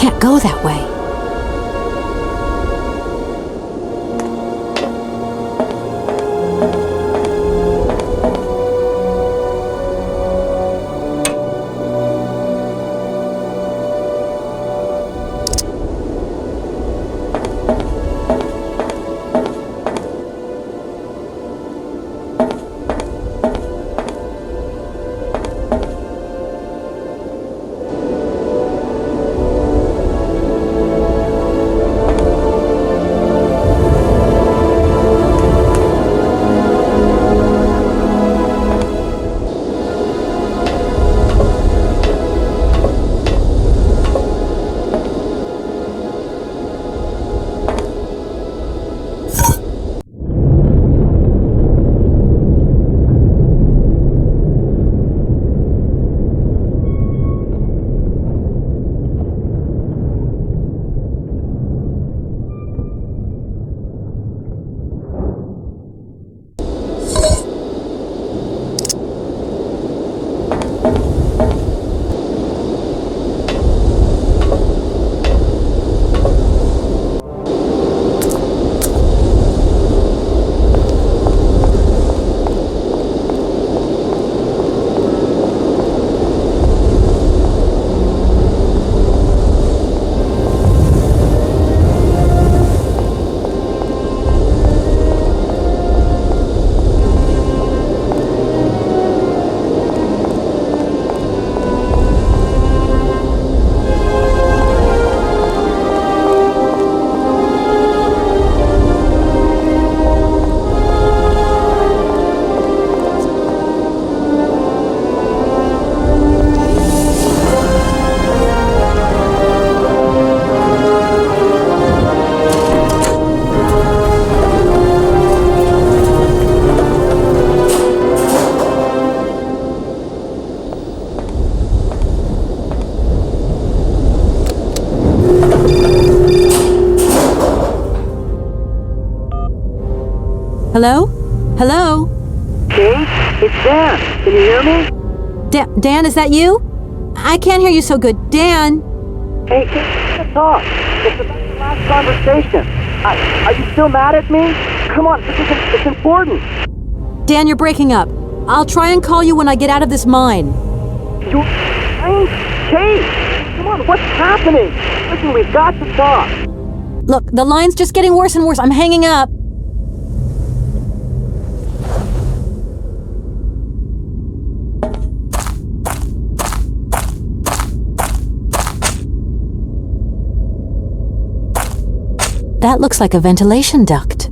can't go that way. Hello? Hello? Kate? It's Dan. Can you hear me? Dan, is that you? I can't hear you so good. Dan? Hey, Kate, let's talk. It's about the last conversation. Are you still mad at me? Come on, it's important. Dan, you're breaking up. I'll try and call you when I get out of this mine. You're lying? Kate! Come on, what's happening? Listen, we've got to talk. Look, the line's just getting worse and worse. I'm hanging up. That looks like a ventilation duct.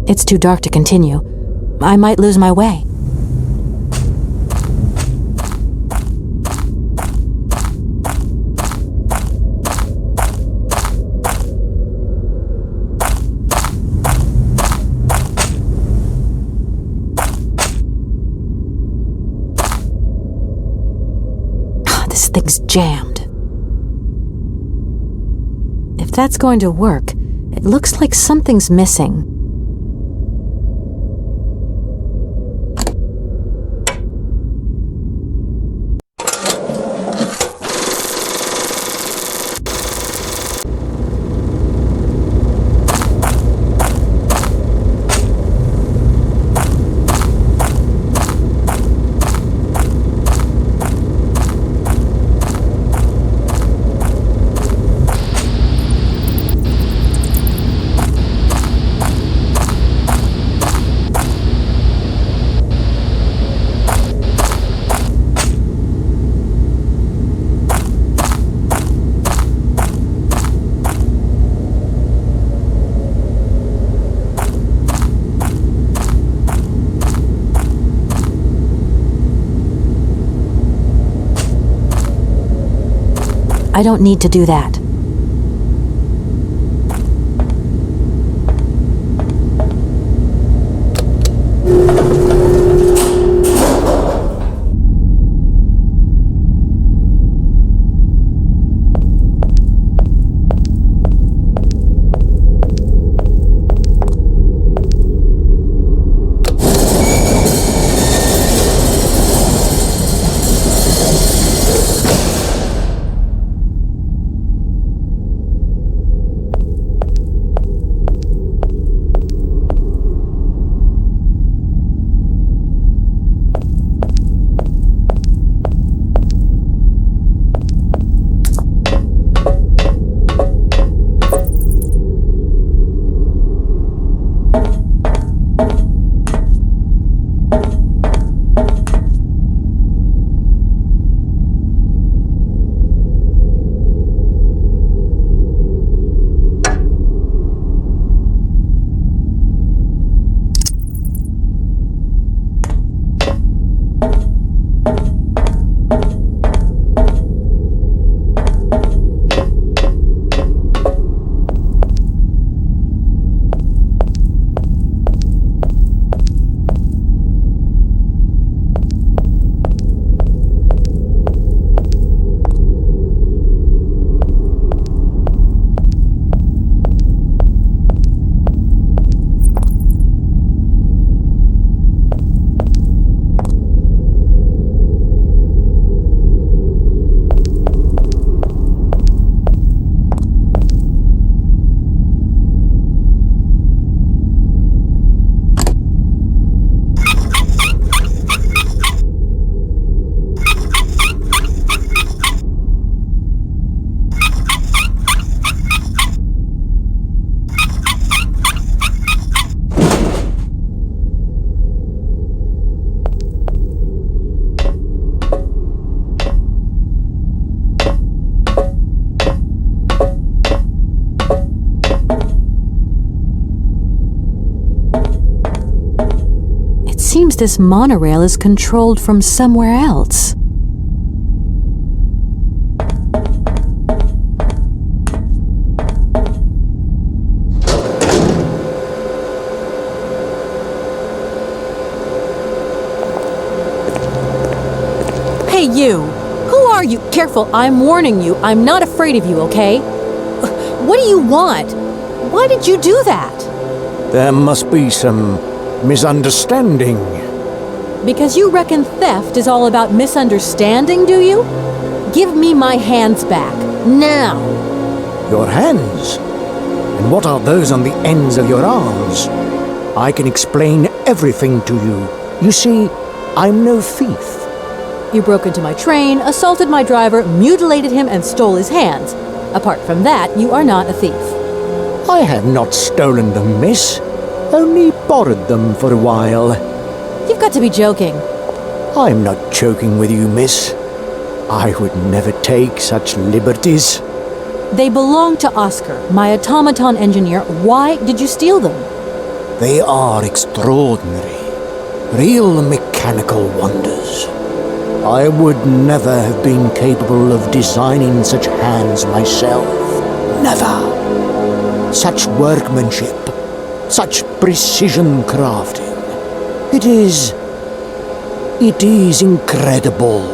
It's too dark to continue. I might lose my way. This thing's jammed. If that's going to work, it looks like something's missing. I don't need to do that. seems this monorail is controlled from somewhere else. Hey, you! Who are you? Careful, I'm warning you. I'm not afraid of you, okay? What do you want? Why did you do that? There must be some misunderstanding. Because you reckon theft is all about misunderstanding, do you? Give me my hands back, now! Your hands? And what are those on the ends of your arms? I can explain everything to you. You see, I'm no thief. You broke into my train, assaulted my driver, mutilated him, and stole his hands. Apart from that, you are not a thief. I have not stolen them, miss. Only borrowed them for a while. You've got to be joking. I'm not joking with you, miss. I would never take such liberties. They belong to Oscar, my automaton engineer. Why did you steal them? They are extraordinary. Real mechanical wonders. I would never have been capable of designing such hands myself. Never. Such workmanship. Such precision crafting. It is incredible.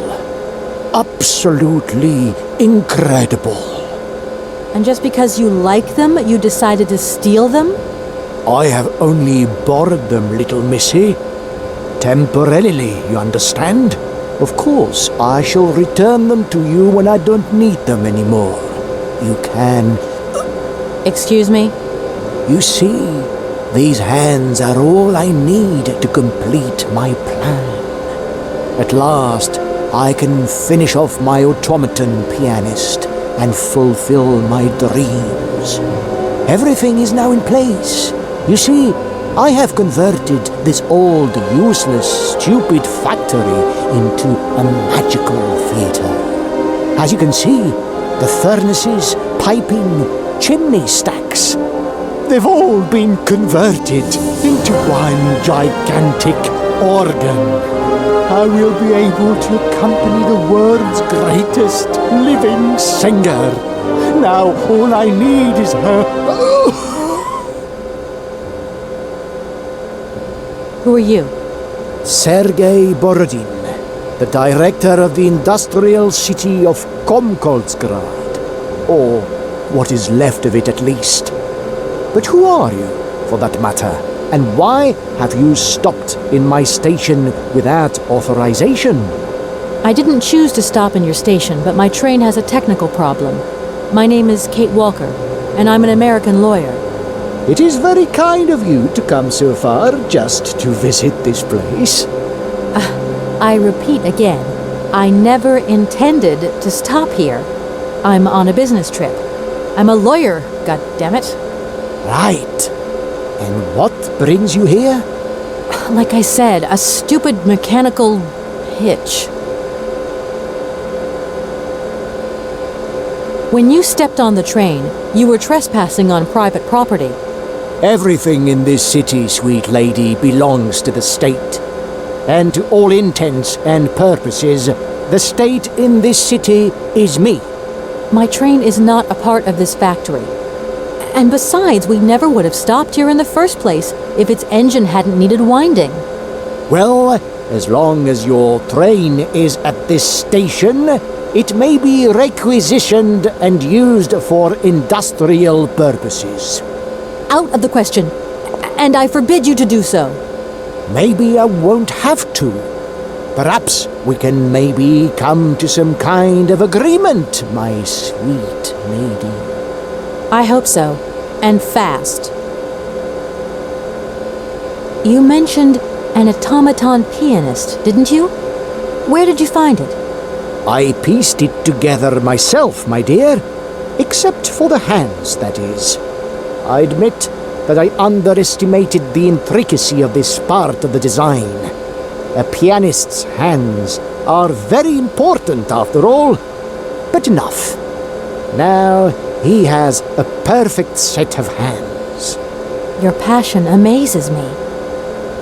Absolutely incredible. And just because you like them, you decided to steal them? I have only borrowed them, little missy. Temporarily, you understand? Of course, I shall return them to you when I don't need them anymore. You can... Excuse me? You see, these hands are all I need to complete my plan. At last, I can finish off my automaton pianist and fulfill my dreams. Everything is now in place. You see, I have converted this old, useless, stupid factory into a magical theatre. As you can see, the furnaces, piping, chimney stacks, they've all been converted into one gigantic organ. I will be able to accompany the world's greatest living singer. Now all I need is her... Who are you? Serguei Borodine, the director of the industrial city of Komkolzgrad. Or what is left of it at least. But who are you, for that matter? And why have you stopped in my station without authorization? I didn't choose to stop in your station, but my train has a technical problem. My name is Kate Walker, and I'm an American lawyer. It is very kind of you to come so far just to visit this place. I repeat again, I never intended to stop here. I'm on a business trip. I'm a lawyer, goddammit. Right. And what brings you here? Like I said, a stupid mechanical hitch. When you stepped on the train, you were trespassing on private property. Everything in this city, sweet lady, belongs to the state. And to all intents and purposes, the state in this city is me. My train is not a part of this factory. And besides, we never would have stopped here in the first place if its engine hadn't needed winding. Well, as long as your train is at this station, it may be requisitioned and used for industrial purposes. Out of the question. And I forbid you to do so. Maybe I won't have to. Perhaps we can maybe come to some kind of agreement, my sweet lady. I hope so. And fast. You mentioned an automaton pianist, didn't you? Where did you find it? I pieced it together myself, my dear. Except for the hands, that is. I admit that I underestimated the intricacy of this part of the design. A pianist's hands are very important, after all. But enough. Now he has a perfect set of hands. Your passion amazes me.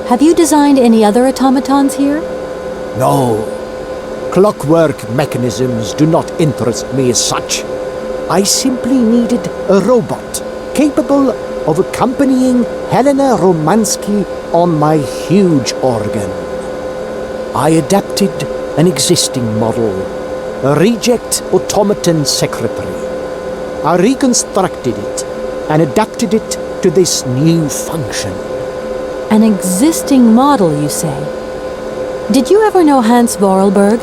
Have you designed any other automatons here? No. Clockwork mechanisms do not interest me as such. I simply needed a robot capable of accompanying Helena Romanski on my huge organ. I adapted an existing model, a reject automaton secretary. I reconstructed it and adapted it to this new function. An existing model, you say? Did you ever know Hans Vorarlberg?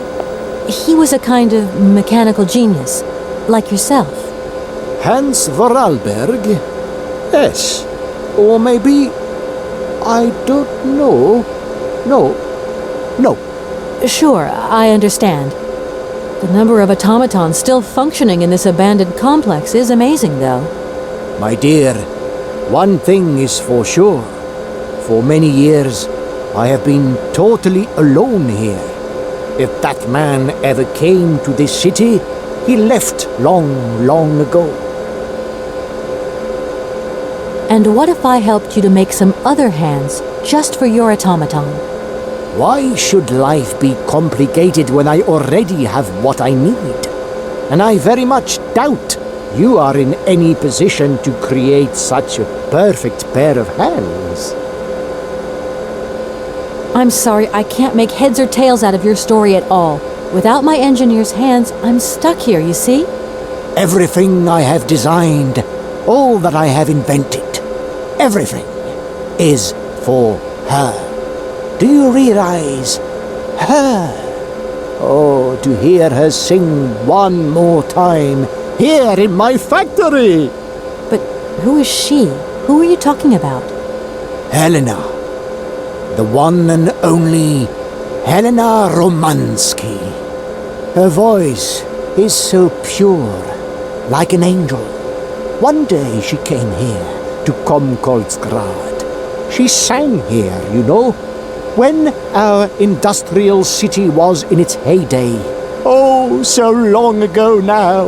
He was a kind of mechanical genius, like yourself. Hans Vorarlberg? Yes. Or maybe... I don't know. No. Sure, I understand. The number of automatons still functioning in this abandoned complex is amazing, though. My dear, one thing is for sure. For many years, I have been totally alone here. If that man ever came to this city, he left long ago. And what if I helped you to make some other hands just for your automaton? Why should life be complicated when I already have what I need? And I very much doubt you are in any position to create such a perfect pair of hands. I'm sorry, I can't make heads or tails out of your story at all. Without my engineer's hands, I'm stuck here, you see? Everything I have designed, all that I have invented, everything is for her. Do you realize? Her. Oh, to hear her sing one more time, here in my factory! But who is she? Who are you talking about? Helena. The one and only Helena Romanski. Her voice is so pure, like an angel. One day she came here to Komkolzgrad. She sang here, you know, when our industrial city was in its heyday. Oh, so long ago now.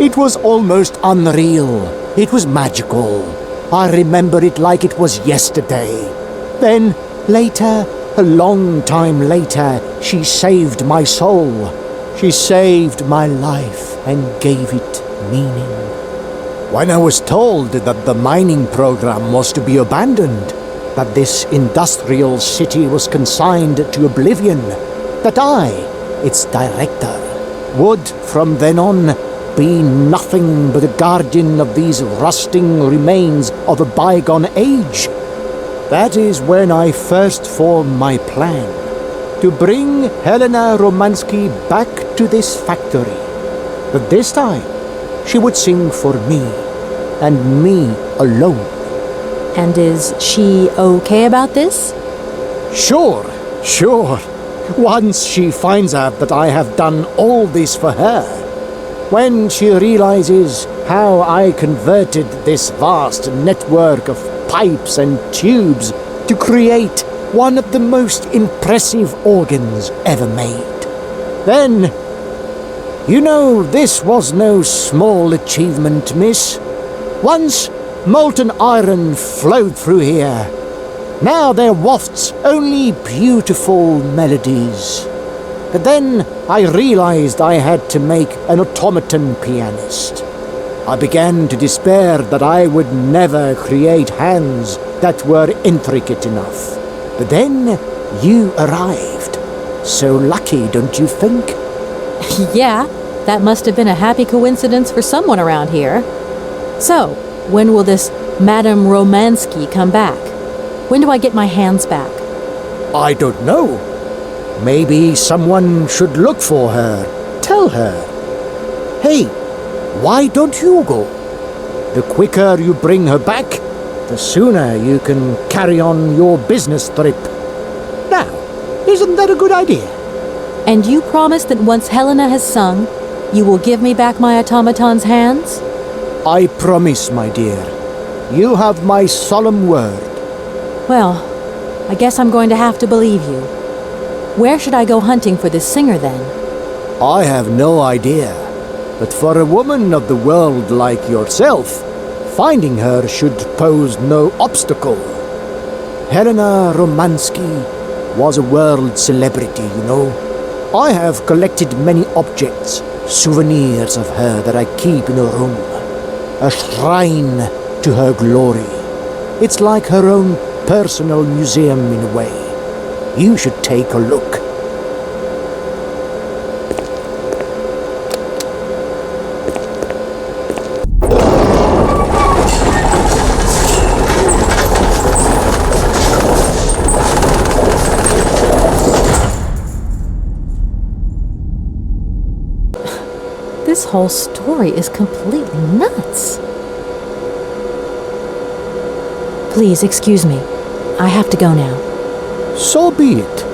It was almost unreal. It was magical. I remember it like it was yesterday. Then, later, a long time later, she saved my soul. She saved my life and gave it meaning. When I was told that the mining program was to be abandoned, that this industrial city was consigned to oblivion, that I, its director, would from then on be nothing but a guardian of these rusting remains of a bygone age, that is when I first formed my plan to bring Helena Romanski back to this factory. But this time, she would sing for me, and me alone. And is she okay about this? Sure. Once she finds out that I have done all this for her, when she realizes how I converted this vast network of pipes and tubes to create one of the most impressive organs ever made, then, you know, this was no small achievement, miss. Once molten iron flowed through here. Now there wafts only beautiful melodies. But then I realized I had to make an automaton pianist. I began to despair that I would never create hands that were intricate enough. But then you arrived. So lucky, don't you think? Yeah, that must have been a happy coincidence for someone around here. So, when will this Madame Romanski come back? When do I get my hands back? I don't know. Maybe someone should look for her. Tell her. Hey, why don't you go? The quicker you bring her back, the sooner you can carry on your business trip. Now, isn't that a good idea? And you promise that once Helena has sung, you will give me back my automaton's hands? I promise, my dear. You have my solemn word. Well, I guess I'm going to have to believe you. Where should I go hunting for this singer, then? I have no idea. But for a woman of the world like yourself, finding her should pose no obstacle. Helena Romanski was a world celebrity, you know. I have collected many objects, souvenirs of her that I keep in a room. A shrine to her glory. It's like her own personal museum in a way. You should take a look. This whole story is completely nuts. Please excuse me. I have to go now. So be it.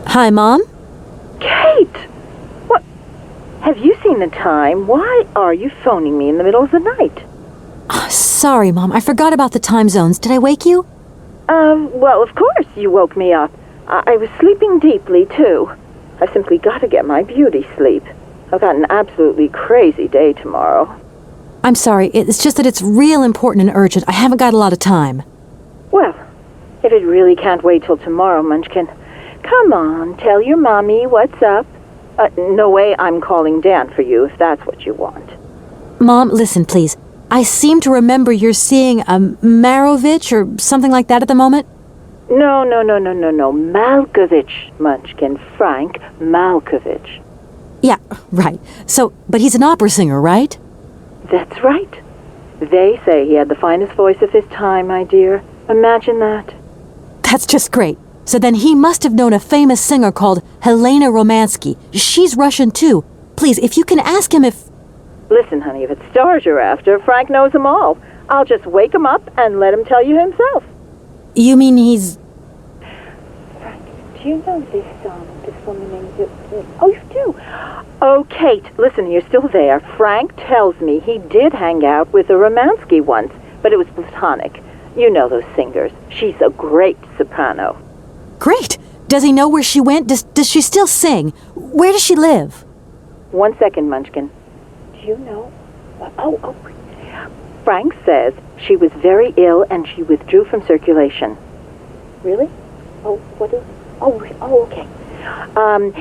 Hi, Mom? Kate! What? Have you seen the time? Why are you phoning me in the middle of the night? Oh, sorry, Mom. I forgot about the time zones. Did I wake you? Well, of course you woke me up. I was sleeping deeply, too. I've simply got to get my beauty sleep. I've got an absolutely crazy day tomorrow. I'm sorry, it's just that it's real important and urgent. I haven't got a lot of time. Well, if it really can't wait till tomorrow, Munchkin, come on, tell your mommy what's up. No way I'm calling Dan for you if that's what you want. Mom, listen, please. I seem to remember you're seeing a Marovich or something like that at the moment. No. Malkovich, Munchkin. Frank Malkovich. Yeah, right. So, but he's an opera singer, right? That's right. They say he had the finest voice of his time, my dear. Imagine that. That's just great. So then he must have known a famous singer called Helena Romanski. She's Russian too. Please, if you can ask him if... Listen, honey, if it's stars you're after, Frank knows them all. I'll just wake him up and let him tell you himself. You mean he's... Frank, do you know this woman named... Oh, you do? Oh, Kate, listen, you're still there. Frank tells me he did hang out with a Romanski once, but it was platonic. You know those singers. She's a great soprano. Great! Does he know where she went? Does she still sing? Where does she live? 1 second, Munchkin. Do you know? Oh. Frank says she was very ill and she withdrew from circulation. Really? Oh, what is... Oh, okay.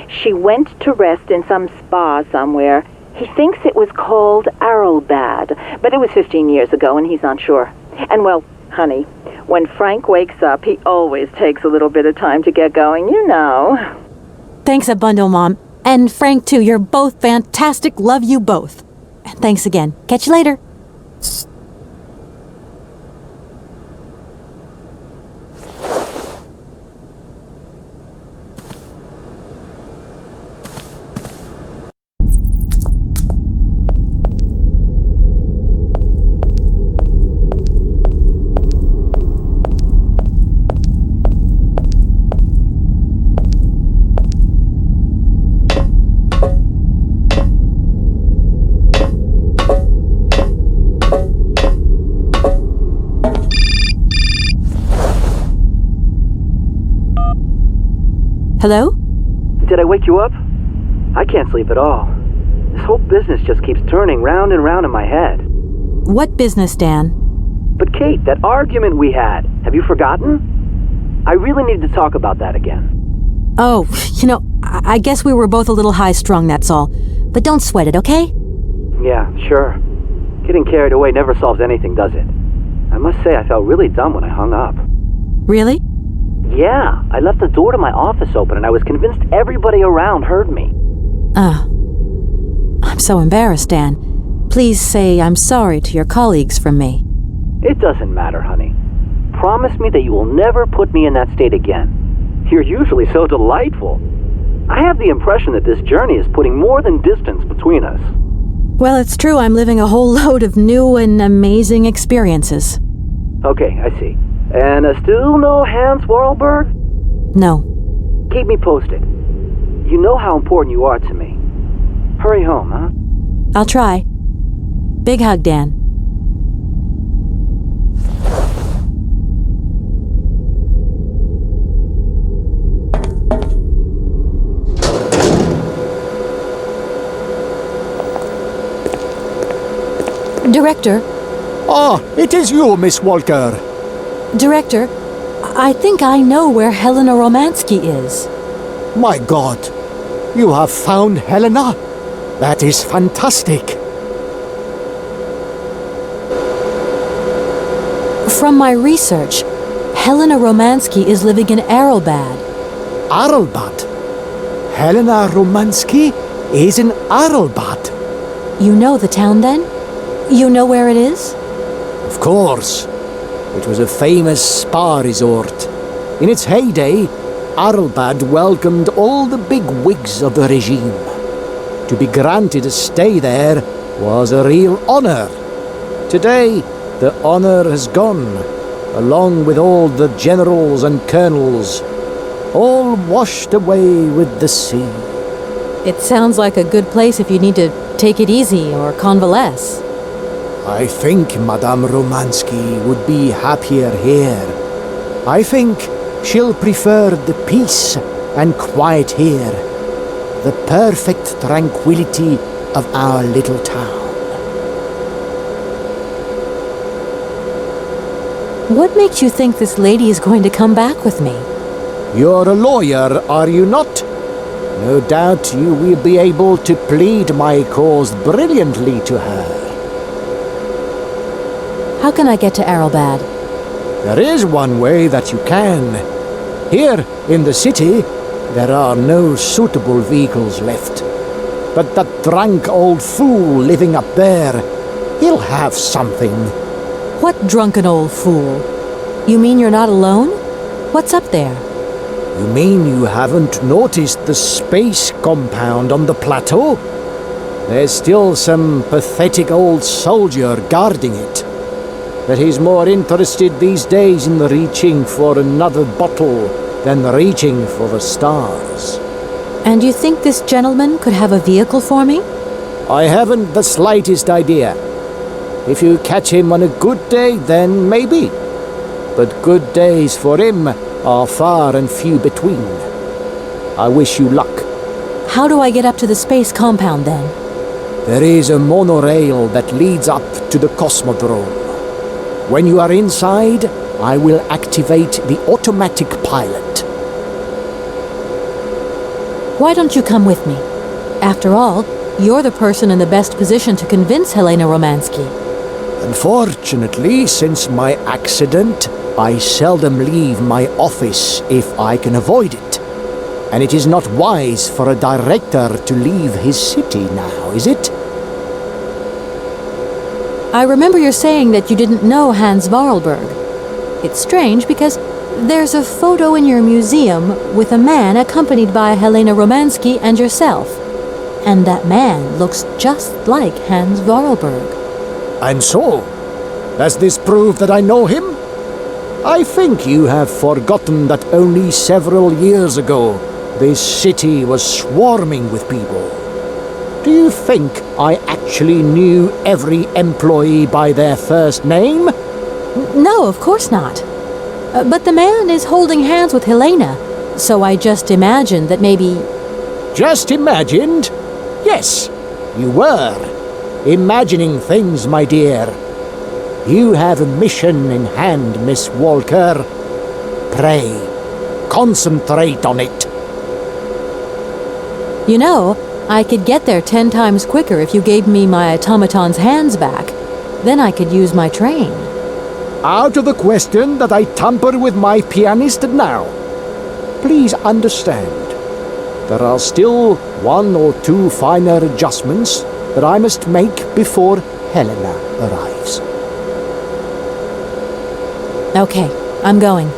She went to rest in some spa somewhere. He thinks it was called Aralbad, but it was 15 years ago and he's not sure. And well, honey, when Frank wakes up, he always takes a little bit of time to get going, you know. Thanks a bundle, Mom. And Frank, too. You're both fantastic. Love you both. Thanks again. Catch you later. Hello? Did I wake you up? I can't sleep at all. This whole business just keeps turning round and round in my head. What business, Dan? But Kate, that argument we had, have you forgotten? I really need to talk about that again. Oh, I guess we were both a little high-strung, that's all. But don't sweat it, okay? Yeah, sure. Getting carried away never solves anything, does it? I must say I felt really dumb when I hung up. Really? Yeah, I left the door to my office open and I was convinced everybody around heard me. I'm so embarrassed, Dan. Please say I'm sorry to your colleagues from me. It doesn't matter, honey. Promise me that you will never put me in that state again. You're usually so delightful. I have the impression that this journey is putting more than distance between us. Well, it's true. I'm living a whole load of new and amazing experiences. Okay, I see. And still no Hans Warlberg? No. Keep me posted. You know how important you are to me. Hurry home, huh? I'll try. Big hug, Dan. Director. Ah, it is you, Miss Walker. Director, I think I know where Helena Romanski is. My God, you have found Helena? That is fantastic. From my research, Helena Romanski is living in Aralbad. Aralbad? Helena Romanski is in Aralbad? You know the town, then? You know where it is? Of course. It was a famous spa resort. In its heyday, Aralbad welcomed all the big wigs of the regime. To be granted a stay there was a real honor. Today, the honor has gone, along with all the generals and colonels, all washed away with the sea. It sounds like a good place if you need to take it easy or convalesce. I think Madame Romanski would be happier here. I think she'll prefer the peace and quiet here. the perfect tranquility of our little town. What makes you think this lady is going to come back with me? You're a lawyer, are you not? No doubt you will be able to plead my cause brilliantly to her. How can I get to Aralbad? There is one way that you can. Here, in the city, there are no suitable vehicles left. But that drunk old fool living up there, he'll have something. What drunken old fool? You mean you're not alone? What's up there? You mean you haven't noticed the space compound on the plateau? There's still some pathetic old soldier guarding it. But he's more interested these days in reaching for another bottle than reaching for the stars. And you think this gentleman could have a vehicle for me? I haven't the slightest idea. If you catch him on a good day, then maybe. But good days for him are far and few between. I wish you luck. How do I get up to the space compound then? There is a monorail that leads up to the Cosmodrome. When you are inside, I will activate the automatic pilot. Why don't you come with me? After all, you're the person in the best position to convince Helena Romanski. Unfortunately, since my accident, I seldom leave my office if I can avoid it. And it is not wise for a director to leave his city now, is it? I remember you're saying that you didn't know Hans Vorarlberg. It's strange because there's a photo in your museum with a man accompanied by Helena Romanski and yourself. And that man looks just like Hans Vorarlberg. And so, does this prove that I know him? I think you have forgotten that only several years ago, this city was swarming with people. Do you think I actually knew every employee by their first name? No, of course not. But the man is holding hands with Helena, so I just imagined that maybe... Just imagined? Yes, you were. Imagining things, my dear. You have a mission in hand, Miss Walker. Pray, concentrate on it. You know, I could get there 10 times quicker if you gave me my automaton's hands back. Then I could use my train. Out of the question that I tamper with my pianist now. Please understand, there are still 1 or 2 finer adjustments that I must make before Helena arrives. Okay, I'm going.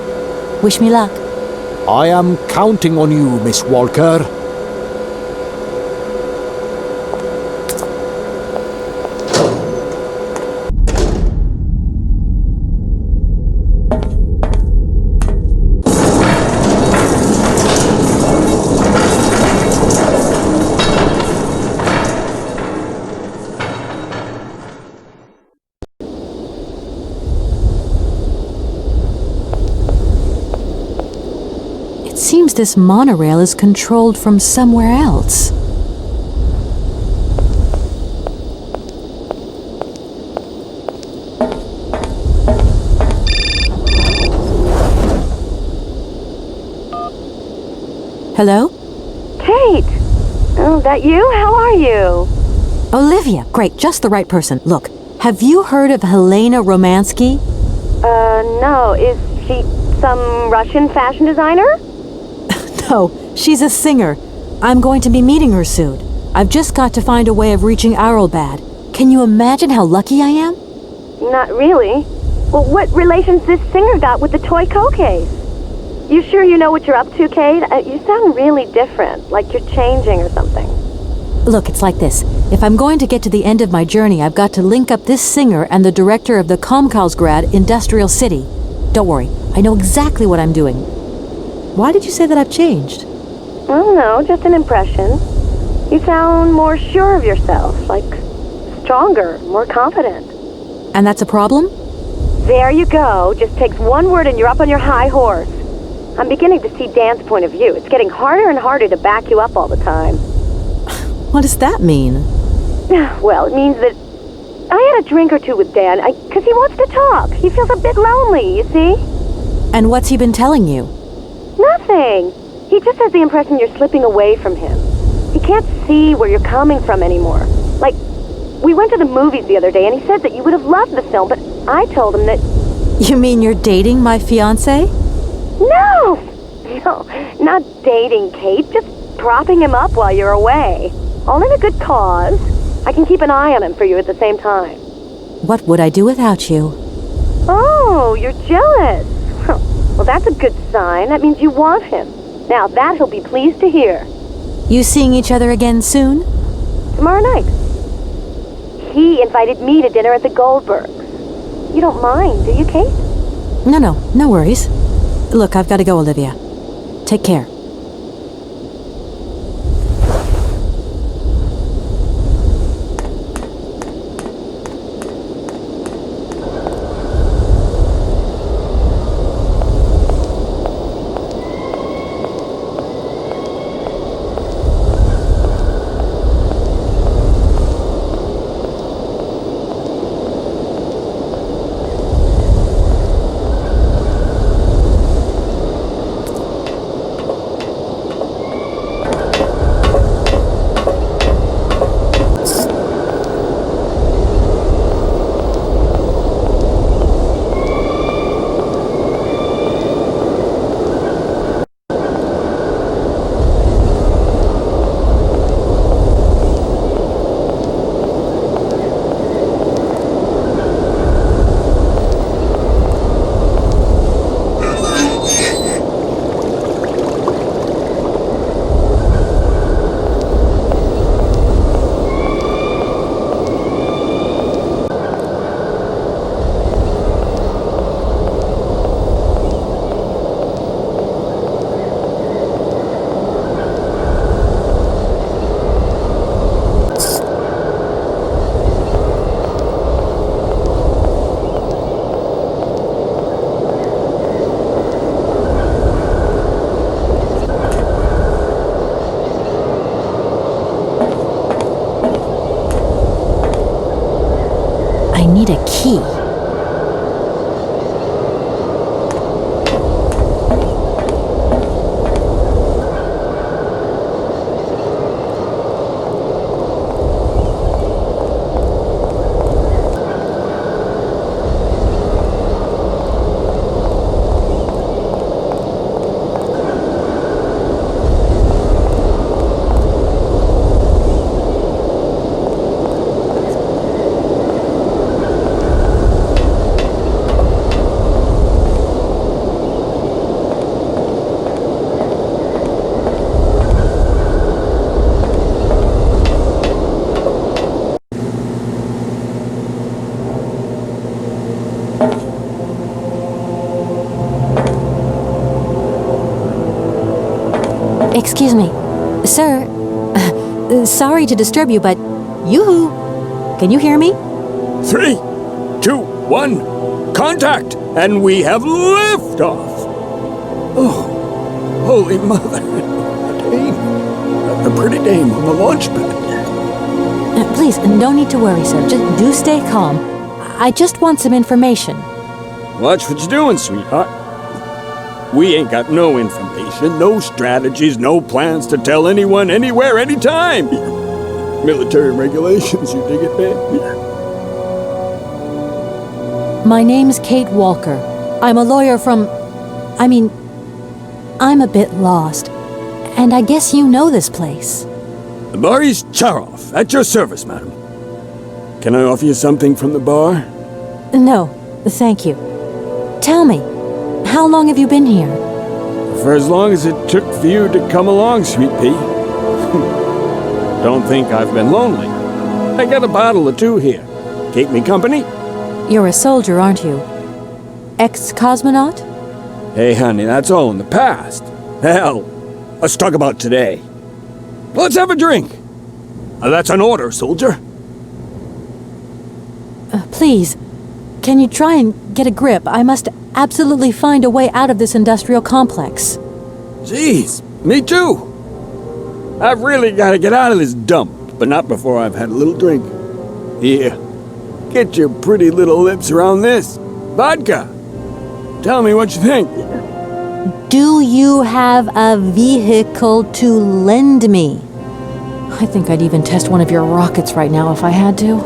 Wish me luck. I am counting on you, Miss Walker. Seems this monorail is controlled from somewhere else. Hello? Kate! Oh, that you? How are you? Olivia, great, just the right person. Look, have you heard of Helena Romanski? No. Is she some Russian fashion designer? No, she's a singer. I'm going to be meeting her soon. I've just got to find a way of reaching Aralbad. Can you imagine how lucky I am? Not really. Well, what relation's this singer got with the toy case? You sure you know what you're up to, Kate? You sound really different, like you're changing or something. Look, it's like this. If I'm going to get to the end of my journey, I've got to link up this singer and the director of the Komkolzgrad Industrial City. Don't worry, I know exactly what I'm doing. Why did you say that I've changed? I don't know, just an impression. You sound more sure of yourself, like stronger, more confident. And that's a problem? There you go. Just takes one word and you're up on your high horse. I'm beginning to see Dan's point of view. It's getting harder and harder to back you up all the time. What does that mean? Well, it means that I had a drink or two with Dan, because he wants to talk. He feels a bit lonely, you see? And what's he been telling you? Nothing. He just has the impression you're slipping away from him. He can't see where you're coming from anymore. Like, we went to the movies the other day, and he said that you would have loved the film, but I told him that... You mean you're dating my fiance? No, not dating, Kate. Just propping him up while you're away. All in a good cause. I can keep an eye on him for you at the same time. What would I do without you? Oh, you're jealous. Well, that's a good sign. That means you want him. Now, that he'll be pleased to hear. You seeing each other again soon? Tomorrow night. He invited me to dinner at the Goldbergs. You don't mind, do you, Kate? No worries. Look, I've got to go, Olivia. Take care. Need a key. Excuse me. Sir, sorry to disturb you, but yoo-hoo! Can you hear me? 3, 2, 1, contact! And we have liftoff! Oh, holy mother. A dame. A pretty dame on the launch pad. Please, no need to worry, sir. Just do stay calm. I just want some information. Watch what you're doing, sweetheart. We ain't got no information, no strategies, no plans to tell anyone, anywhere, anytime. Military regulations, you dig it, babe? My name's Kate Walker. I'm a lawyer from... I'm a bit lost. And I guess you know this place. Boris Charov, at your service, madam. Can I offer you something from the bar? No, thank you. Tell me, how long have you been here? For as long as it took for you to come along, sweet pea. Don't think I've been lonely. I got a bottle or two here. Keep me company? You're a soldier, aren't you? Ex-cosmonaut? Hey, honey, that's all in the past. Hell, let's talk about today. Let's have a drink. That's an order, soldier. Please, can you try and get a grip? I must absolutely find a way out of this industrial complex. Jeez, me too. I've really got to get out of this dump. but not before I've had a little drink. Here, get your pretty little lips around this. Vodka. Tell me what you think. Do you have a vehicle to lend me? I think I'd even test one of your rockets right now if I had to.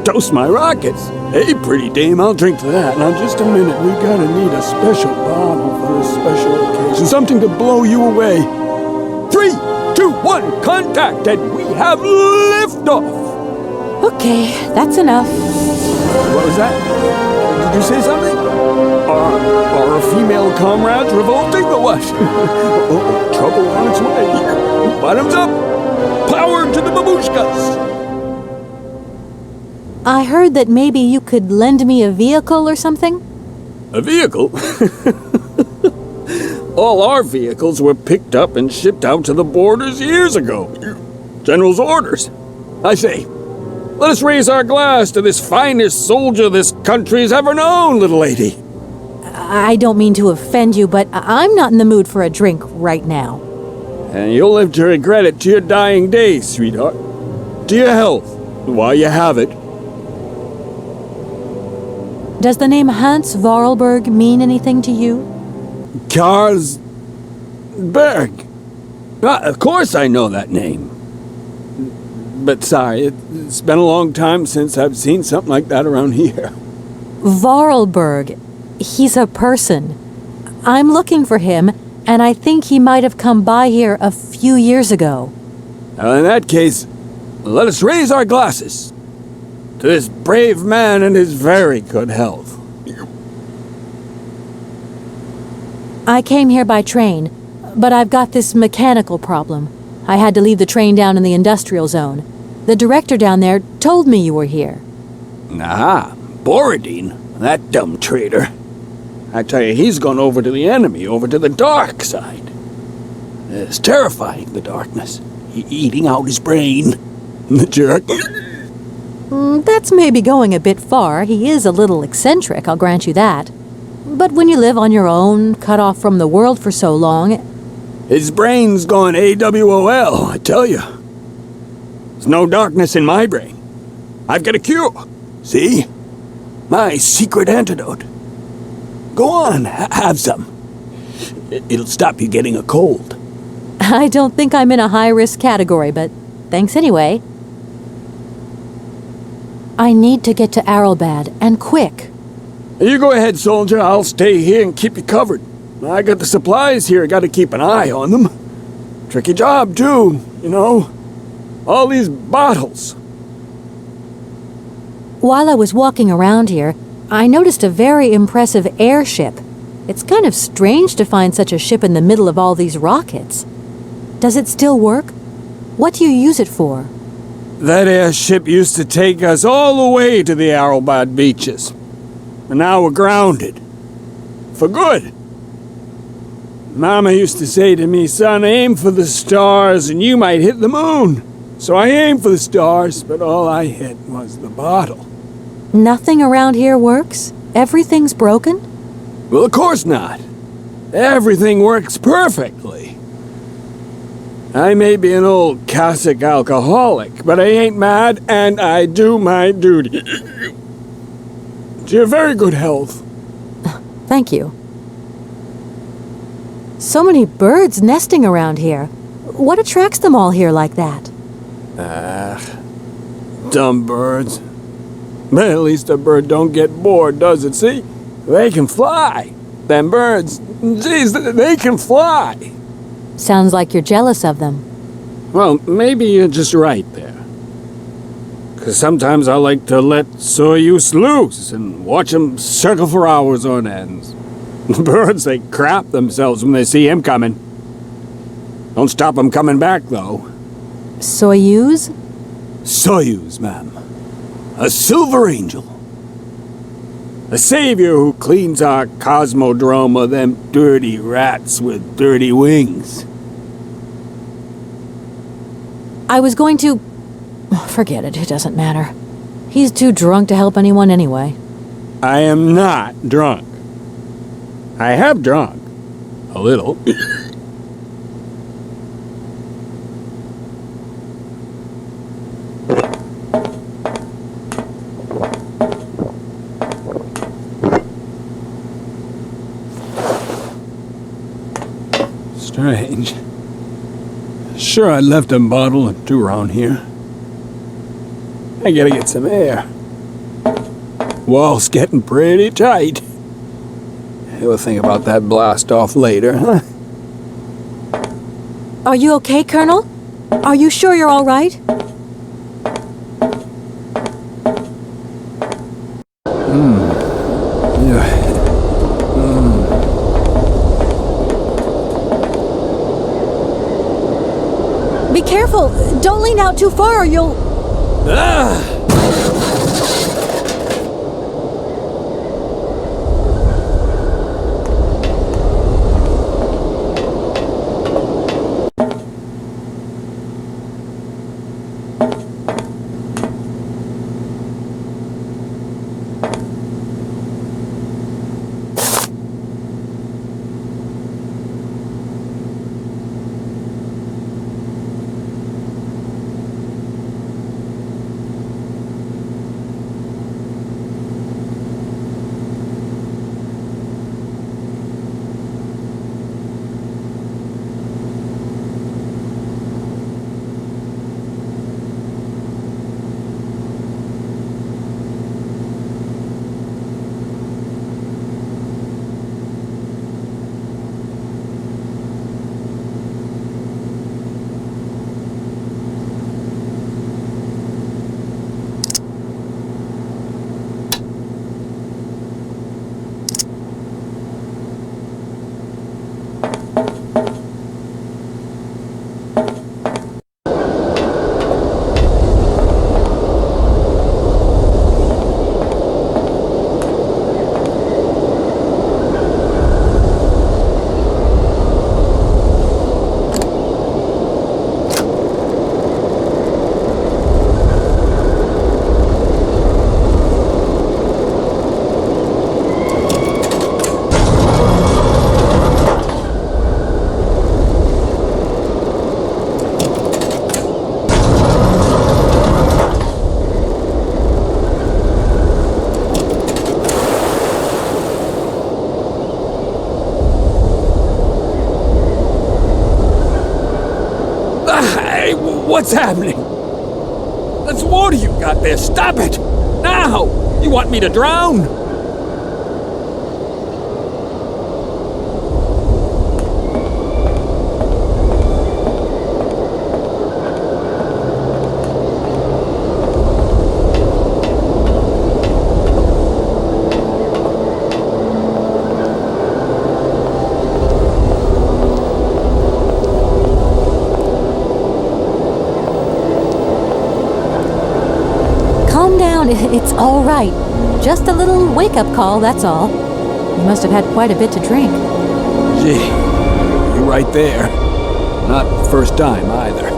Toast my rockets. Hey, pretty dame, I'll drink to that. Now, just a minute. We gotta need a special bottle for a special occasion. Something to blow you away. 3, 2, 1, contact, and we have liftoff. Okay, that's enough. What was that? Did you say something? Are female comrades revolting or what? Oh, trouble on its way. Bottoms up. Power to the babushkas. I heard that maybe you could lend me a vehicle or something? A vehicle? All our vehicles were picked up and shipped out to the borders years ago. General's orders. I say, let us raise our glass to this finest soldier this country's ever known, little lady. I don't mean to offend you, but I'm not in the mood for a drink right now. And you'll live to regret it to your dying days, sweetheart. To your health, while you have it. Does the name Hans Vorarlberg mean anything to you? Karlsberg. Of course I know that name. But sorry, it's been a long time since I've seen something like that around here. Vorarlberg. He's a person. I'm looking for him, and I think he might have come by here a few years ago. Well, in that case, let us raise our glasses to this brave man and his very good health. I came here by train, but I've got this mechanical problem. I had to leave the train down in the industrial zone. The director down there told me you were here. Ah, Borodine, that dumb traitor. I tell you, he's gone over to the enemy, over to the dark side. It's terrifying, the darkness. Eating out his brain. The jerk. That's maybe going a bit far. He is a little eccentric, I'll grant you that. But when you live on your own, cut off from the world for so long... His brain's gone AWOL, I tell you. There's no darkness in my brain. I've got a cure. See? My secret antidote. Go on, have some. It'll stop you getting a cold. I don't think I'm in a high-risk category, but thanks anyway. I need to get to Aralbad, and quick. You go ahead, soldier. I'll stay here and keep you covered. I got the supplies here. Got to keep an eye on them. Tricky job, too, you know. All these bottles. While I was walking around here, I noticed a very impressive airship. It's kind of strange to find such a ship in the middle of all these rockets. Does it still work? What do you use it for? That airship used to take us all the way to the Aralbad beaches. And now we're grounded. For good. Mama used to say to me, son, aim for the stars and you might hit the moon. So I aimed for the stars, but all I hit was the bottle. Nothing around here works? Everything's broken? Well, of course not. Everything works perfectly. I may be an old Cossack alcoholic, but I ain't mad, and I do my duty. To your very good health. Thank you. So many birds nesting around here. What attracts them all here like that? Dumb birds. But at least a bird don't get bored, does it? See? They can fly. Them birds, geez, they can fly. Sounds like you're jealous of them. Well, maybe you're just right there. 'Cause sometimes I like to let Soyuz loose and watch them circle for hours on ends. The birds, they crap themselves when they see him coming. Don't stop them coming back, though. Soyuz? Soyuz, ma'am. A silver angel. A savior who cleans our Cosmodrome of them dirty rats with dirty wings. I was going to... Forget it, it doesn't matter. He's too drunk to help anyone anyway. I am not drunk. I have drunk. A little. sure I left a bottle or two around here. I gotta get some air. Wall's getting pretty tight. We'll think about that blast off later, huh? Are you okay, Colonel? Are you sure you're all right? Be careful! Don't lean out too far or you'll... Ah! What's happening? That's water you got there. Stop it! Now! You want me to drown? It's all right. Just a little wake-up call, that's all. You must have had quite a bit to drink. Gee, you're right there. Not the first time, either.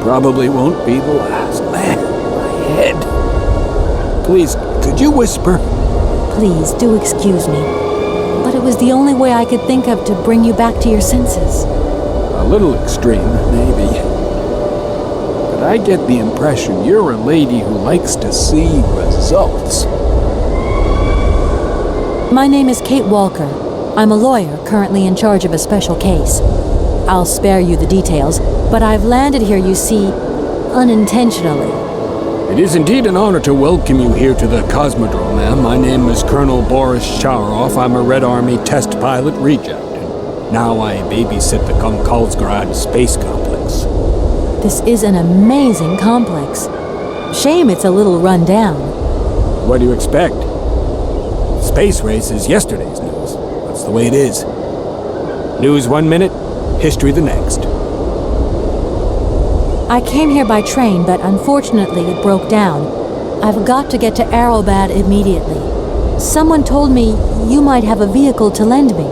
Probably won't be the last. Man, my head. Please, could you whisper? Please, do excuse me. But it was the only way I could think of to bring you back to your senses. A little extreme, maybe. I get the impression you're a lady who likes to see results. My name is Kate Walker. I'm a lawyer currently in charge of a special case. I'll spare you the details, but I've landed here, you see, unintentionally. It is indeed an honor to welcome you here to the Cosmodrome, ma'am. My name is Colonel Boris Charov. I'm a Red Army test pilot reject. Now I babysit the Komkolzgrad space complex. This is an amazing complex. Shame it's a little run down. What do you expect? Space race is yesterday's news. That's the way it is. News 1 minute, history the next. I came here by train, but unfortunately it broke down. I've got to get to Aralbad immediately. Someone told me you might have a vehicle to lend me.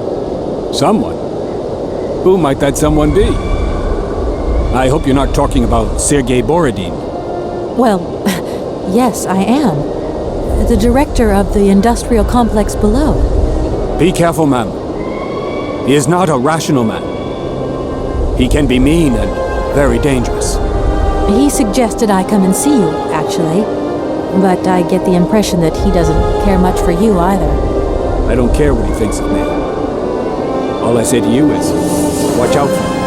Someone? Who might that someone be? I hope you're not talking about Serguei Borodine. Well, yes, I am. The director of the industrial complex below. Be careful, ma'am. He is not a rational man. He can be mean and very dangerous. He suggested I come and see you, actually. But I get the impression that he doesn't care much for you either. I don't care what he thinks of me. All I say to you is, watch out for him.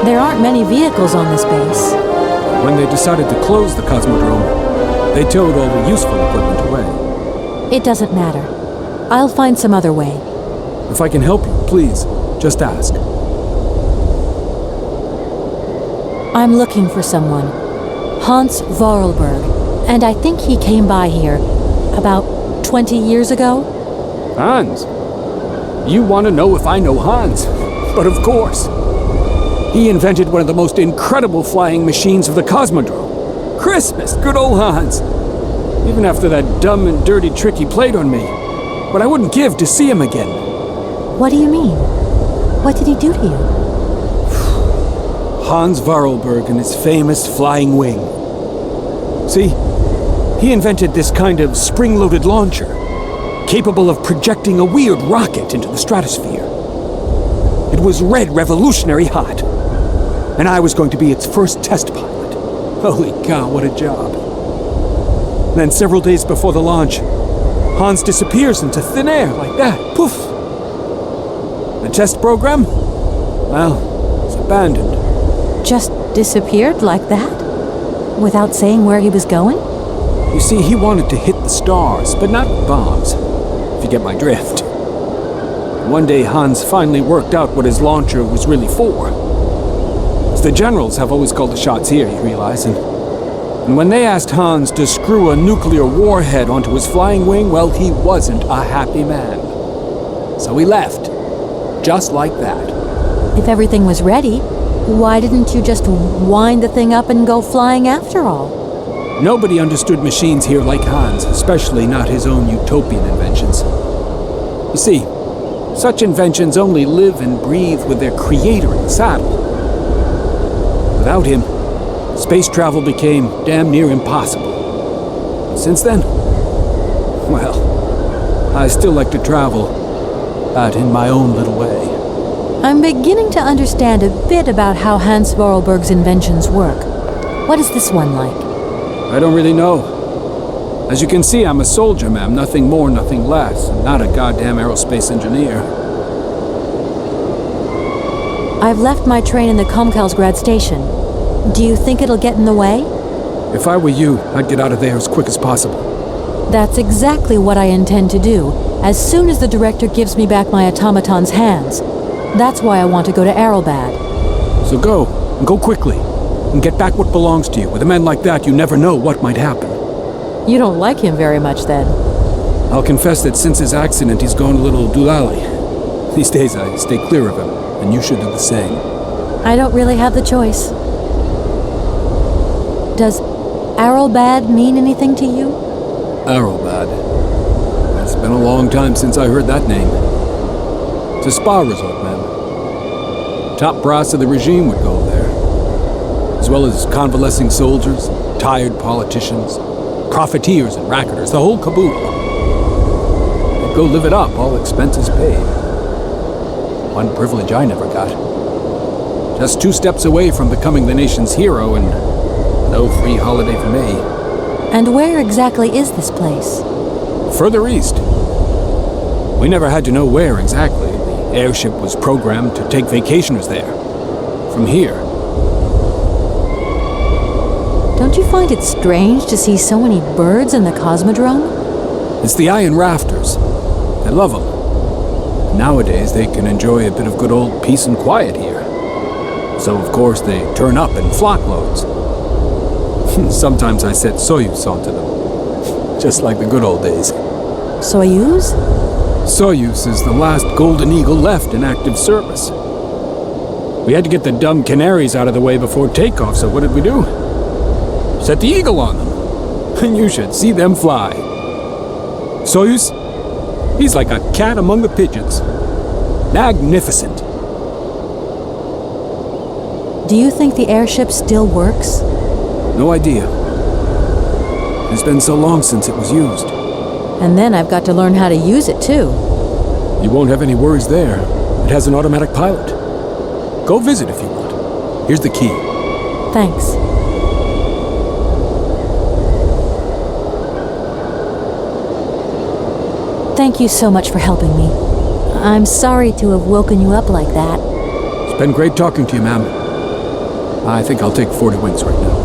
There aren't many vehicles on this base. When they decided to close the Cosmodrome, they towed all the useful equipment away. It doesn't matter. I'll find some other way. If I can help you, please, just ask. I'm looking for someone. Hans Vorarlberg. And I think he came by here about 20 years ago. Hans? You want to know if I know Hans? But of course. He invented one of the most incredible flying machines of the Cosmodrome. Christmas, good old Hans. Even after that dumb and dirty trick he played on me. But I wouldn't give to see him again. What do you mean? What did he do to you? Hans Vorarlberg and his famous flying wing. See, he invented this kind of spring-loaded launcher, capable of projecting a weird rocket into the stratosphere. It was red revolutionary hot, and I was going to be its first test pilot. Holy cow, what a job. Then several days before the launch, Hans disappears into thin air like that. Poof! The test program? Well, it's abandoned. Just disappeared like that? Without saying where he was going? You see, he wanted to hit the stars, but not bombs, if you get my drift. One day, Hans finally worked out what his launcher was really for. As the generals have always called the shots here, you realize, and when they asked Hans to screw a nuclear warhead onto his flying wing, well, he wasn't a happy man. So he left, just like that. If everything was ready, why didn't you just wind the thing up and go flying after all? Nobody understood machines here like Hans, especially not his own utopian inventions. You see, such inventions only live and breathe with their creator in the saddle. Without him, space travel became damn near impossible. And since then, well, I still like to travel, but in my own little way. I'm beginning to understand a bit about how Hans Vorarlberg's inventions work. What is this one like? I don't really know. As you can see, I'm a soldier, ma'am. Nothing more, nothing less. I'm not a goddamn aerospace engineer. I've left my train in the Komkolzgrad station. Do you think it'll get in the way? If I were you, I'd get out of there as quick as possible. That's exactly what I intend to do, as soon as the director gives me back my automaton's hands. That's why I want to go to Aralbad. So go, and go quickly, and get back what belongs to you. With a man like that, you never know what might happen. You don't like him very much, then? I'll confess that since his accident, he's gone a little doolally. These days, I stay clear of him, and you should do the same. I don't really have the choice. Does Aralbad mean anything to you? Aralbad. It's been a long time since I heard that name. It's a spa resort, ma'am. Top brass of the regime would go there, as well as convalescing soldiers, tired politicians, profiteers and racketers, the whole caboodle. They'd go live it up, all expenses paid. One privilege I never got. Just 2 steps away from becoming the nation's hero, and no free holiday for me. And where exactly is this place? Further east. We never had to know where exactly. The airship was programmed to take vacationers there. From here. Don't you find it strange to see so many birds in the Cosmodrome? It's the iron rafters. I love them. Nowadays, they can enjoy a bit of good old peace and quiet here. So, of course, they turn up in flock loads. Sometimes I set Soyuz onto them. Just like the good old days. Soyuz? Soyuz is the last Golden Eagle left in active service. We had to get the dumb canaries out of the way before takeoff, so what did we do? Set the Eagle on them. And you should see them fly. Soyuz, he's like a cat among the pigeons. Magnificent. Do you think the airship still works? No idea. It's been so long since it was used. And then I've got to learn how to use it, too. You won't have any worries there. It has an automatic pilot. Go visit if you want. Here's the key. Thanks. Thank you so much for helping me. I'm sorry to have woken you up like that. It's been great talking to you, ma'am. I think I'll take 40 wings right now.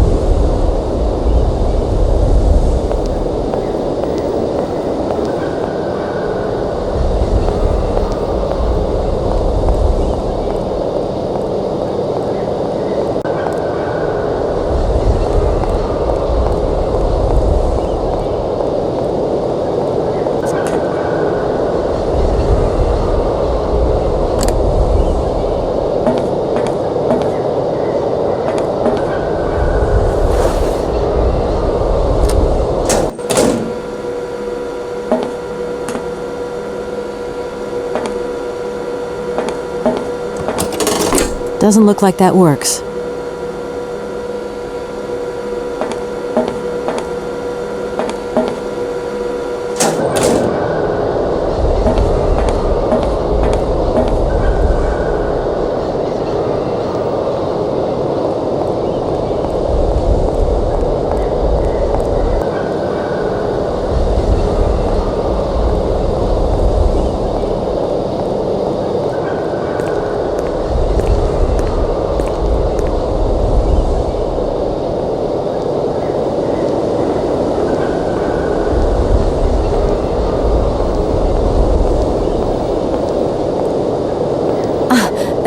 Doesn't look like that works.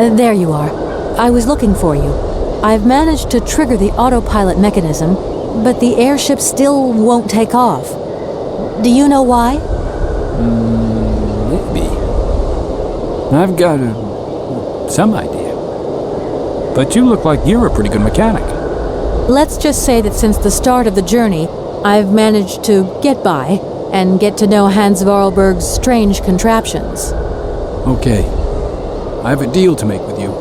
There you are. I was looking for you. I've managed to trigger the autopilot mechanism, but the airship still won't take off. Do you know why? Maybe. I've got some idea. But you look like you're a pretty good mechanic. Let's just say that since the start of the journey, I've managed to get by and get to know Hans Vorarlberg's strange contraptions. Okay. I have a deal to make with you.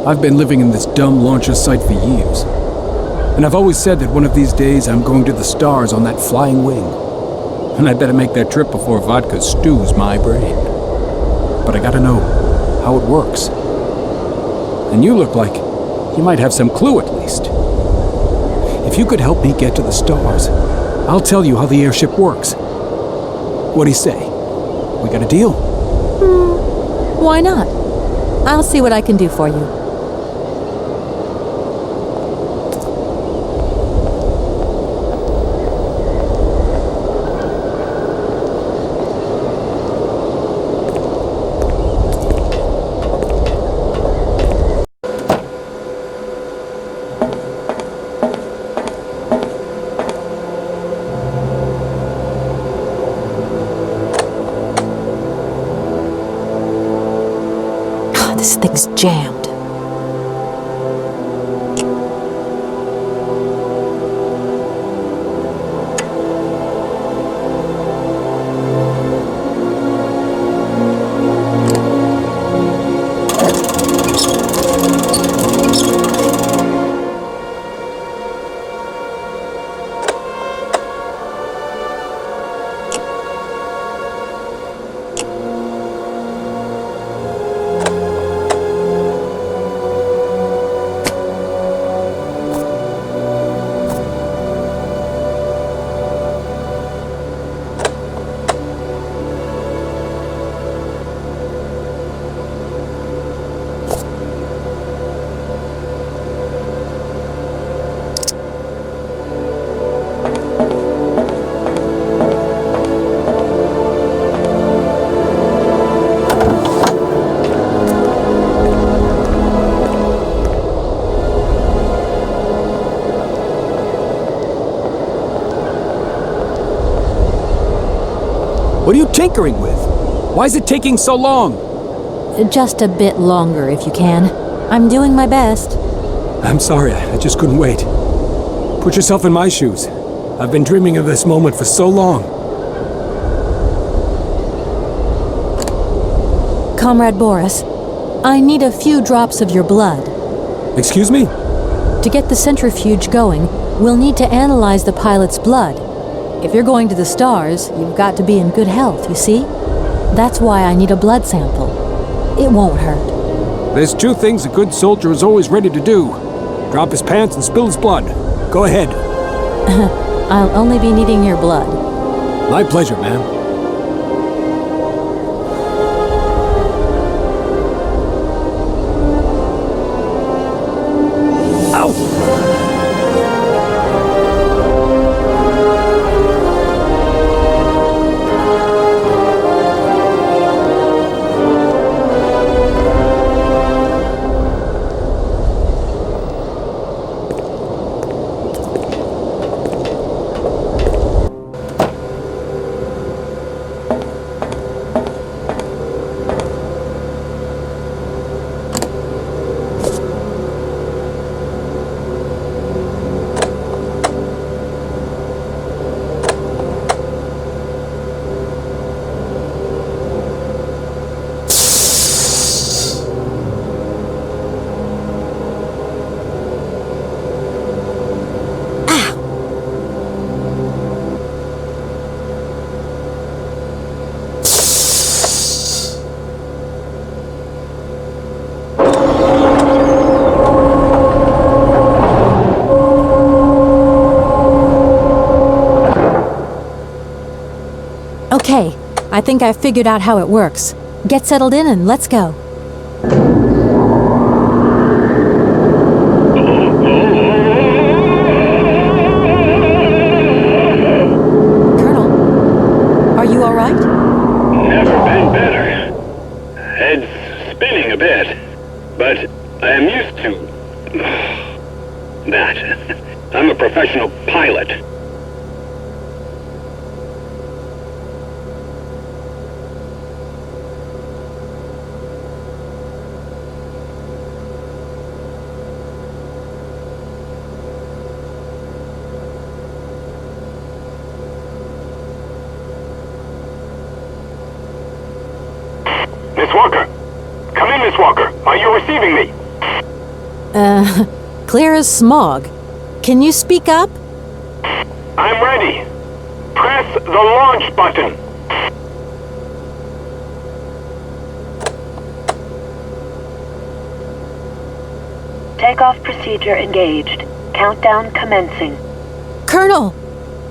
I've been living in this dumb launcher site for years. And I've always said that one of these days I'm going to the stars on that flying wing. And I better make that trip before vodka stews my brain. But I gotta know how it works. And you look like you might have some clue at least. If you could help me get to the stars, I'll tell you how the airship works. What do you say? We got a deal? Why not? I'll see what I can do for you. This thing's jammed. What are you tinkering with? Why is it taking so long? Just a bit longer, if you can. I'm doing my best. I'm sorry, I just couldn't wait. Put yourself in my shoes. I've been dreaming of this moment for so long. Comrade Boris, I need a few drops of your blood. Excuse me? To get the centrifuge going, we'll need to analyze the pilot's blood. If you're going to the stars, you've got to be in good health, you see? That's why I need a blood sample. It won't hurt. There's two things a good soldier is always ready to do. Drop his pants and spill his blood. Go ahead. I'll only be needing your blood. My pleasure, ma'am. Okay, I think I've figured out how it works. Get settled in and let's go. Colonel, are you all right? Never been better. Head's spinning a bit, but I am used to that. I'm a professional pilot. Miss Walker! Come in, Miss Walker! Are you receiving me? Clear as smog. Can you speak up? I'm ready. Press the launch button. Takeoff procedure engaged. Countdown commencing. Colonel,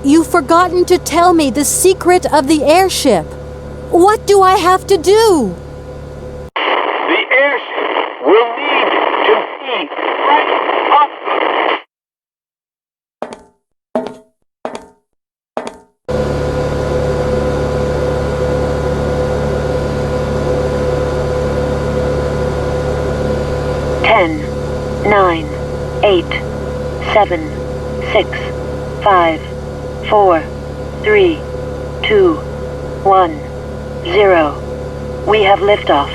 you've forgotten to tell me the secret of the airship. What do I have to do? The airship will need to be right up. 10, 9, 8, 7, 6, 5, 4, 3, 2, 1, 0. We have liftoff.